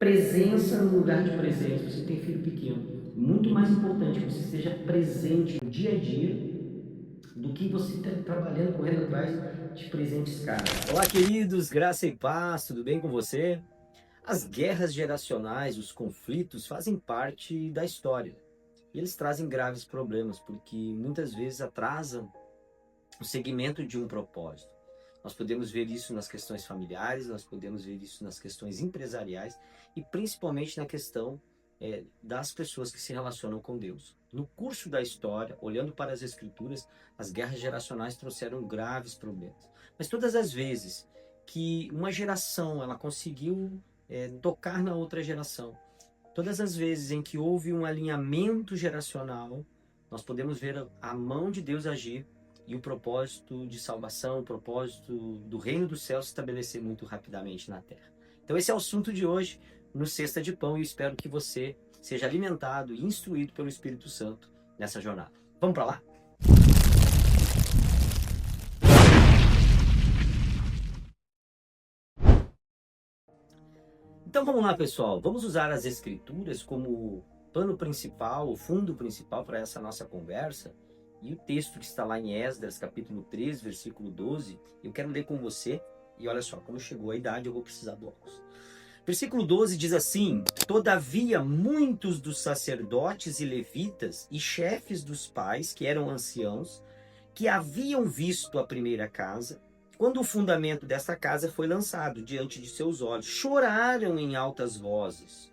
presença no lugar de presença. Você tem filho pequeno. Muito mais importante que você esteja presente no dia a dia do que você está trabalhando, correndo atrás de presentes caros. Olá, queridos, graça e paz, tudo bem com você? As guerras geracionais, os conflitos fazem parte da história. E eles trazem graves problemas, porque muitas vezes atrasam o seguimento de um propósito. Nós podemos ver isso nas questões familiares, nós podemos ver isso nas questões empresariais e principalmente na questão das pessoas que se relacionam com Deus. No curso da história, olhando para as Escrituras, as guerras geracionais trouxeram graves problemas. Mas todas as vezes que uma geração ela conseguiu tocar na outra geração, todas as vezes em que houve um alinhamento geracional, nós podemos ver a mão de Deus agir e o propósito de salvação, o propósito do reino dos céus se estabelecer muito rapidamente na terra. Então esse é o assunto de hoje no Cesta de Pão e eu espero que você seja alimentado e instruído pelo Espírito Santo nessa jornada. Vamos para lá? Então vamos lá, pessoal. Vamos usar as Escrituras como pano principal, o fundo principal para essa nossa conversa. E o texto que está lá em Esdras, capítulo 3, versículo 12, eu quero ler com você. E olha só, quando chegou a idade, eu vou precisar do óculos. Versículo 12 diz assim: Todavia muitos dos sacerdotes e levitas e chefes dos pais, que eram anciãos, que haviam visto a primeira casa, quando o fundamento desta casa foi lançado diante de seus olhos, choraram em altas vozes,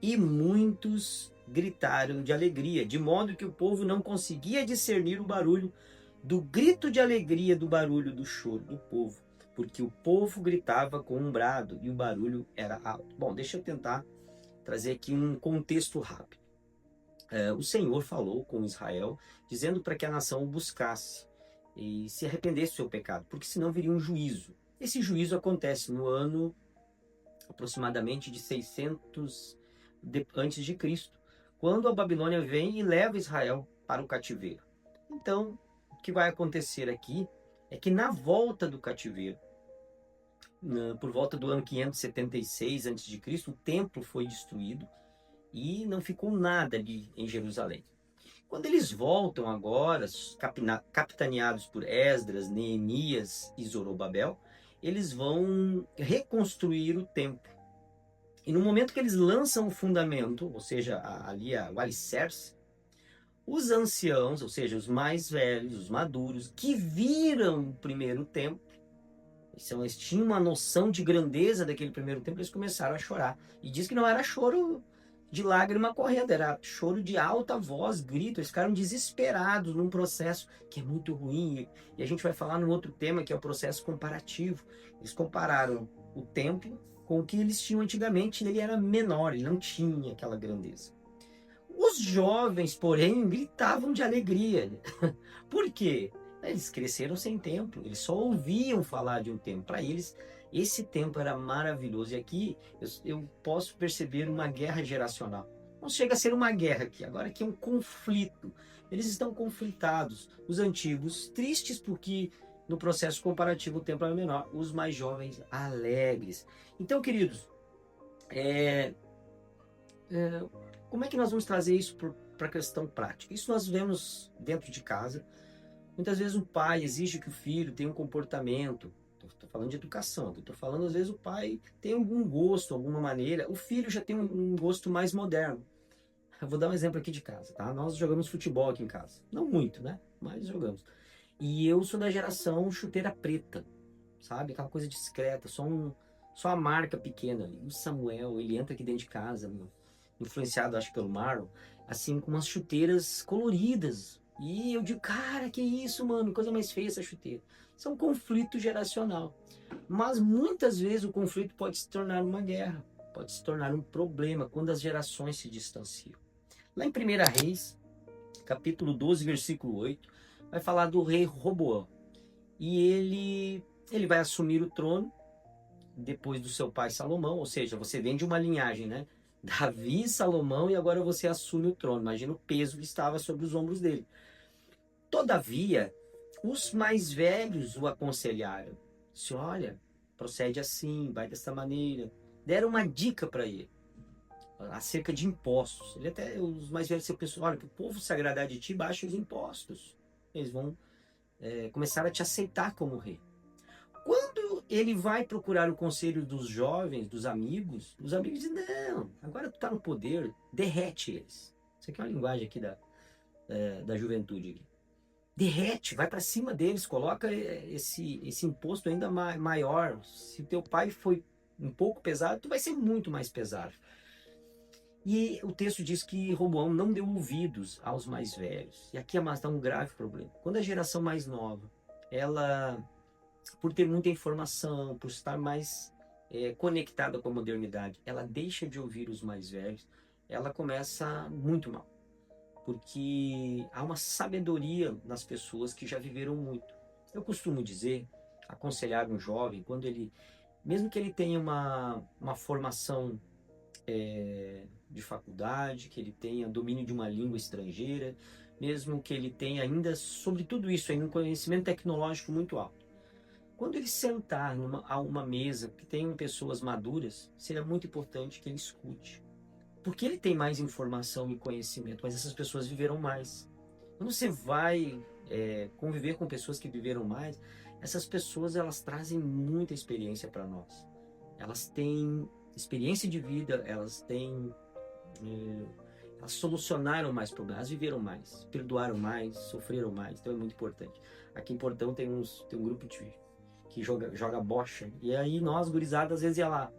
e muitos gritaram de alegria, de modo que o povo não conseguia discernir o barulho do grito de alegria do barulho do choro do povo, porque o povo gritava com um brado e o barulho era alto. Bom, deixa eu tentar trazer aqui um contexto rápido. O Senhor falou com Israel, dizendo para que a nação o buscasse e se arrependesse do seu pecado, porque senão viria um juízo. Esse juízo acontece no ano aproximadamente de 600 antes de Cristo, quando a Babilônia vem e leva Israel para o cativeiro. Então, o que vai acontecer aqui é que na volta do cativeiro, por volta do ano 576 a.C., o templo foi destruído e não ficou nada ali em Jerusalém. Quando eles voltam agora, capitaneados por Esdras, Neemias e Zorobabel, eles vão reconstruir o templo. E no momento que eles lançam o fundamento, ou seja, o alicerce, os anciãos, ou seja, os mais velhos, os maduros, que viram o primeiro templo, eles tinham uma noção de grandeza daquele primeiro templo, eles começaram a chorar. E diz que não era choro de lágrima correndo, era choro de alta voz, grito. Eles ficaram desesperados num processo que é muito ruim. E a gente vai falar num outro tema, que é o processo comparativo. Eles compararam o templo com o que eles tinham antigamente. Ele era menor, ele não tinha aquela grandeza. Os jovens, porém, gritavam de alegria. Por quê? Eles cresceram sem templo, eles só ouviam falar de um templo. Para eles, esse templo era maravilhoso. E aqui eu posso perceber uma guerra geracional. Não chega a ser uma guerra aqui, agora aqui é um conflito. Eles estão conflitados. Os antigos, tristes porque no processo comparativo o templo era menor. Os mais jovens, alegres. Então, queridos, como é que nós vamos trazer isso para a questão prática? Isso nós vemos dentro de casa. Muitas vezes o pai exige que o filho tenha um comportamento. Estou falando de educação. Estou falando, às vezes, o pai tem algum gosto, alguma maneira. O filho já tem um gosto mais moderno. Eu vou dar um exemplo aqui de casa, tá? Nós jogamos futebol aqui em casa. Não muito, né? Mas jogamos. E eu sou da geração chuteira preta, sabe? Aquela coisa discreta, só a marca pequena ali. O Samuel, ele entra aqui dentro de casa, influenciado, acho, pelo Marlon, assim, com umas chuteiras coloridas. E eu digo, cara, que isso, mano? Coisa mais feia essa chuteira. Isso é um conflito geracional. Mas muitas vezes o conflito pode se tornar uma guerra, pode se tornar um problema quando as gerações se distanciam. Lá em 1 Reis, capítulo 12, versículo 8, vai falar do rei Roboão. E ele vai assumir o trono depois do seu pai Salomão, ou seja, você vem de uma linhagem, né? Davi, Salomão, e agora você assume o trono. Imagina o peso que estava sobre os ombros dele. Todavia, os mais velhos o aconselharam. Se olha, procede assim, vai dessa maneira. Deram uma dica para ele. acerca de impostos. Ele até, os mais velhos, você pensa, olha, para o povo se agradar de ti, baixa os impostos. Eles vão começar a te aceitar como rei. Quando ele vai procurar o conselho dos jovens, dos amigos, os amigos dizem, não, agora tu está no poder, derrete eles. Isso aqui é uma linguagem aqui da juventude. Aqui. Derrete, vai para cima deles, coloca esse imposto ainda maior. Se teu pai foi um pouco pesado, tu vai ser muito mais pesado. E o texto diz que Roboão não deu ouvidos aos mais velhos. E aqui está um grave problema. Quando a geração mais nova, ela, por ter muita informação, por estar mais conectada com a modernidade, ela deixa de ouvir os mais velhos, ela começa muito mal. Porque há uma sabedoria nas pessoas que já viveram muito. Eu costumo dizer, aconselhar um jovem, quando ele, mesmo que ele tenha uma formação de faculdade, que ele tenha domínio de uma língua estrangeira, mesmo que ele tenha ainda, sobre tudo isso, ainda um conhecimento tecnológico muito alto. Quando ele sentar a uma mesa que tenham pessoas maduras, seria muito importante que ele escute. Porque ele tem mais informação e conhecimento, mas essas pessoas viveram mais. Quando você vai conviver com pessoas que viveram mais, essas pessoas elas trazem muita experiência para nós. Elas têm experiência de vida, elas solucionaram mais problemas, elas viveram mais, perdoaram mais, sofreram mais, então é muito importante. Aqui em Portão tem um grupo que joga bocha, e aí nós, gurizada, às vezes ia lá,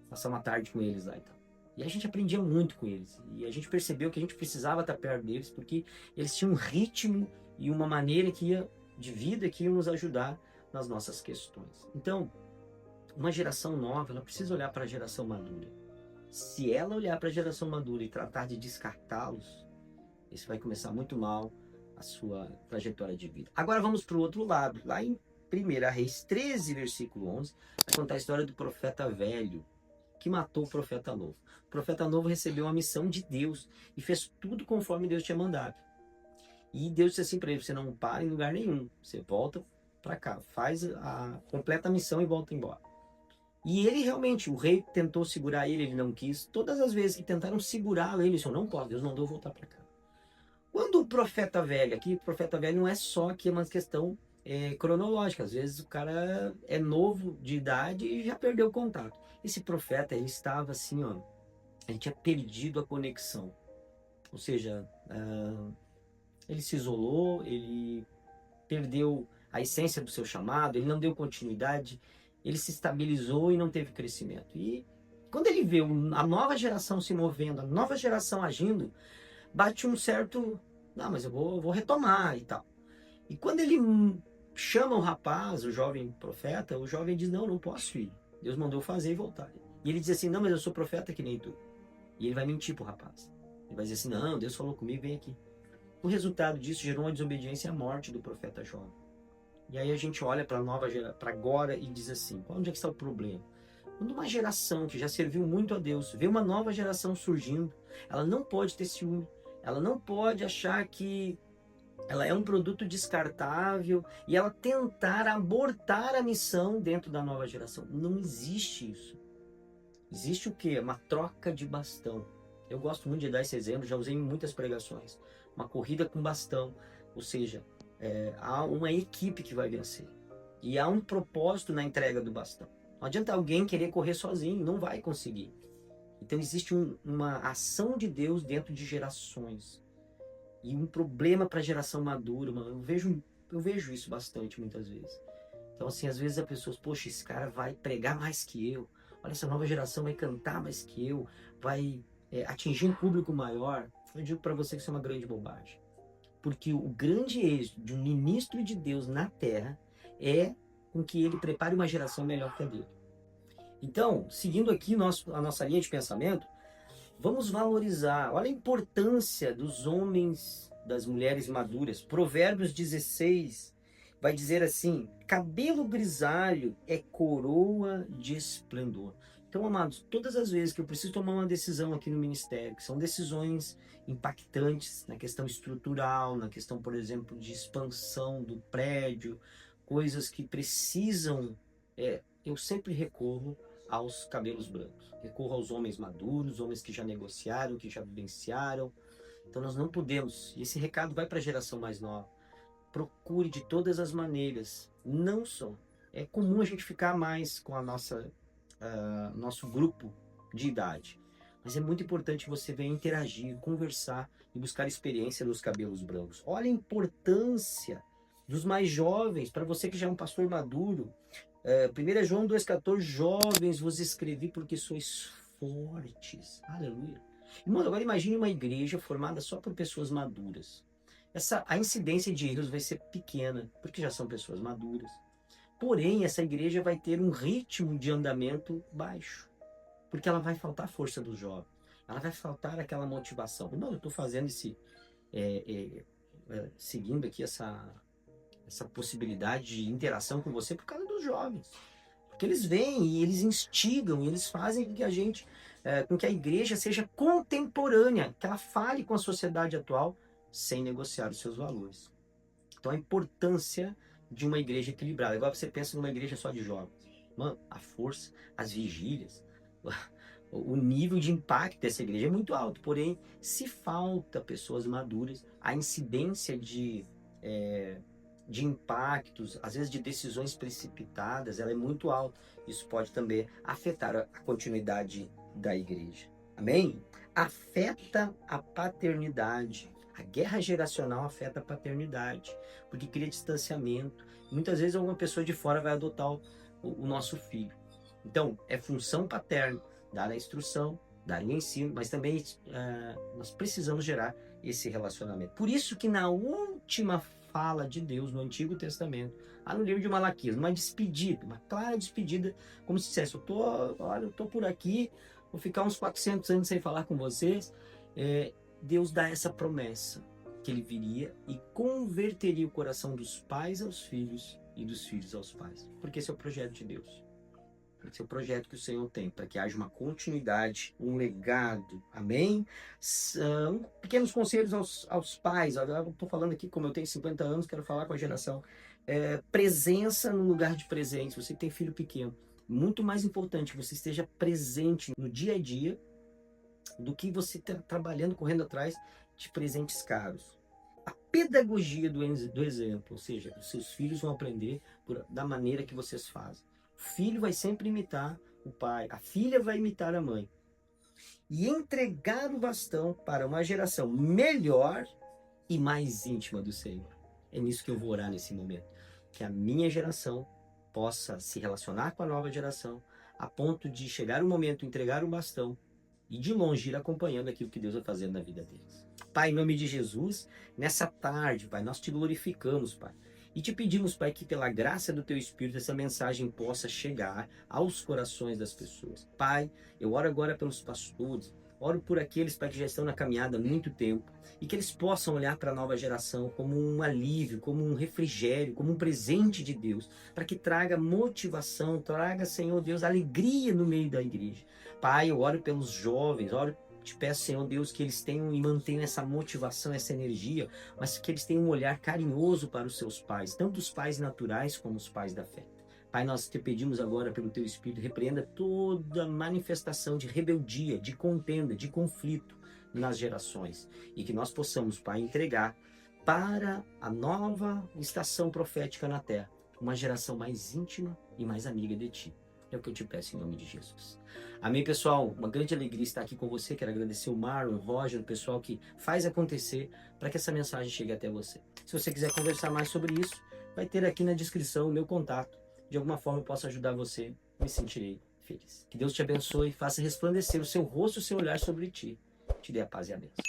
passar uma tarde com eles lá e tal. E a gente aprendia muito com eles, e a gente percebeu que a gente precisava estar perto deles, porque eles tinham um ritmo e uma maneira de vida que ia nos ajudar nas nossas questões. Então, uma geração nova, ela precisa olhar para a geração madura. Se ela olhar para a geração madura e tratar de descartá-los, isso vai começar muito mal a sua trajetória de vida. Agora vamos para o outro lado. Lá em 1 Reis 13, versículo 11, vai contar a história do profeta velho que matou o profeta novo. O profeta novo recebeu a missão de Deus e fez tudo conforme Deus tinha mandado. E Deus disse assim para ele, você não para em lugar nenhum, você volta para cá, faz a completa missão e volta embora. E ele realmente, o rei tentou segurar ele não quis. Todas as vezes que tentaram segurá-lo, ele disse, não posso, Deus mandou eu voltar para cá. Quando o profeta velho, aqui o profeta velho não é só que é uma questão cronológica, às vezes o cara é novo de idade e já perdeu o contato. Esse profeta, ele estava assim, ó, ele tinha perdido a conexão. Ou seja, ele se isolou, ele perdeu a essência do seu chamado, ele não deu continuidade, ele se estabilizou e não teve crescimento. E quando ele vê a nova geração se movendo, a nova geração agindo, bate um certo, não, mas eu vou retomar e tal. E quando ele chama o rapaz, o jovem profeta, o jovem diz, não posso ir. Deus mandou fazer e voltar. E ele diz assim, não, mas eu sou profeta que nem tu. E ele vai mentir pro rapaz. Ele vai dizer assim, não, Deus falou comigo, vem aqui. O resultado disso gerou uma desobediência e a morte do profeta jovem. E aí a gente olha para a nova geração, para agora, e diz assim, onde é que está o problema? Quando uma geração que já serviu muito a Deus, vê uma nova geração surgindo, ela não pode ter ciúme, ela não pode achar que ela é um produto descartável e ela tentar abortar a missão dentro da nova geração. Não existe isso. Existe o quê? Uma troca de bastão. Eu gosto muito de dar esse exemplo, já usei em muitas pregações. Uma corrida com bastão, ou seja, há uma equipe que vai vencer. E há um propósito na entrega do bastão. Não adianta alguém querer correr sozinho, não vai conseguir. Então existe uma ação de Deus dentro de gerações. E um problema para a geração madura, eu vejo isso bastante muitas vezes. Então assim, às vezes as pessoas, poxa, esse cara vai pregar mais que eu. Olha, essa nova geração vai cantar mais que eu, vai atingir um público maior. Eu digo para você que isso é uma grande bobagem. Porque o grande êxito de um ministro de Deus na terra é com que ele prepare uma geração melhor que a dele. Então, seguindo aqui a nossa linha de pensamento, vamos valorizar, olha a importância dos homens, das mulheres maduras. Provérbios 16 vai dizer assim, cabelo grisalho é coroa de esplendor. Então, amados, todas as vezes que eu preciso tomar uma decisão aqui no ministério, que são decisões impactantes na questão estrutural, na questão, por exemplo, de expansão do prédio, coisas que precisam, eu sempre recorro aos cabelos brancos. Recorra aos homens maduros, homens que já negociaram, que já vivenciaram. Então nós não podemos, e esse recado vai para a geração mais nova, procure de todas as maneiras, não só. É comum a gente ficar mais com a nosso grupo de idade, mas é muito importante você ver interagir, conversar e buscar experiência nos cabelos brancos. Olha a importância dos mais jovens, para você que já é um pastor maduro. 1 João 2,14, jovens vos escrevi porque sois fortes. Aleluia. Irmão, agora imagine uma igreja formada só por pessoas maduras. A incidência de erros vai ser pequena, porque já são pessoas maduras. Porém, essa igreja vai ter um ritmo de andamento baixo, porque ela vai faltar a força dos jovens. Ela vai faltar aquela motivação. Irmão, eu estou fazendo seguindo aqui essa possibilidade de interação com você por causa dos jovens. Porque eles vêm e eles instigam, e eles fazem com que com que a igreja seja contemporânea, que ela fale com a sociedade atual sem negociar os seus valores. Então a importância de uma igreja equilibrada. Agora você pensa numa igreja só de jovens. Mano, a força, as vigílias, o nível de impacto dessa igreja é muito alto. Porém, se falta pessoas maduras, a incidência de impactos, às vezes de decisões precipitadas, ela é muito alta. Isso pode também afetar a continuidade da igreja. Amém? Afeta a paternidade. A guerra geracional afeta a paternidade, porque cria distanciamento. Muitas vezes alguma pessoa de fora vai adotar o nosso filho. Então, é função paterna dar a instrução, dar o ensino, mas também nós precisamos gerar esse relacionamento. Por isso que na última fala de Deus no Antigo Testamento, lá no livro de Malaquias, uma despedida, uma clara despedida, como se dissesse, eu tô por aqui, vou ficar uns 400 anos sem falar com vocês. Deus dá essa promessa, que ele viria e converteria o coração dos pais aos filhos e dos filhos aos pais. Porque esse é o projeto de Deus. Esse é o projeto que o Senhor tem, para que haja uma continuidade, um legado. Amém? São pequenos conselhos aos pais. Eu estou falando aqui, como eu tenho 50 anos, quero falar com a geração. Presença no lugar de presente. Você que tem filho pequeno. Muito mais importante que você esteja presente no dia a dia do que você está trabalhando, correndo atrás de presentes caros. A pedagogia do exemplo, ou seja, os seus filhos vão aprender da maneira que vocês fazem. O filho vai sempre imitar o pai, a filha vai imitar a mãe. E entregar o bastão para uma geração melhor e mais íntima do Senhor. É nisso que eu vou orar nesse momento. Que a minha geração possa se relacionar com a nova geração, a ponto de chegar o momento de entregar o bastão e de longe ir acompanhando aquilo que Deus vai fazendo na vida deles. Pai, em nome de Jesus, nessa tarde, Pai, nós te glorificamos, Pai. E te pedimos, Pai, que pela graça do Teu Espírito essa mensagem possa chegar aos corações das pessoas. Pai, eu oro agora pelos pastores, oro por aqueles, Pai, que já estão na caminhada há muito tempo e que eles possam olhar para a nova geração como um alívio, como um refrigério, como um presente de Deus, para que traga motivação, traga, Senhor Deus, alegria no meio da igreja. Pai, eu oro pelos jovens, te peço, Senhor Deus, que eles tenham e mantenham essa motivação, essa energia, mas que eles tenham um olhar carinhoso para os seus pais, tanto os pais naturais como os pais da fé. Pai, nós te pedimos agora pelo Teu Espírito, repreenda toda manifestação de rebeldia, de contenda, de conflito nas gerações. E que nós possamos, Pai, entregar para a nova estação profética na Terra, uma geração mais íntima e mais amiga de Ti. É o que eu te peço em nome de Jesus. Amém, pessoal? Uma grande alegria estar aqui com você. Quero agradecer o Marlon, o Roger, o pessoal que faz acontecer para que essa mensagem chegue até você. Se você quiser conversar mais sobre isso, vai ter aqui na descrição o meu contato. De alguma forma eu posso ajudar você, me sentirei feliz. Que Deus te abençoe e faça resplandecer o seu rosto e o seu olhar sobre ti. Te dê a paz e a bênção.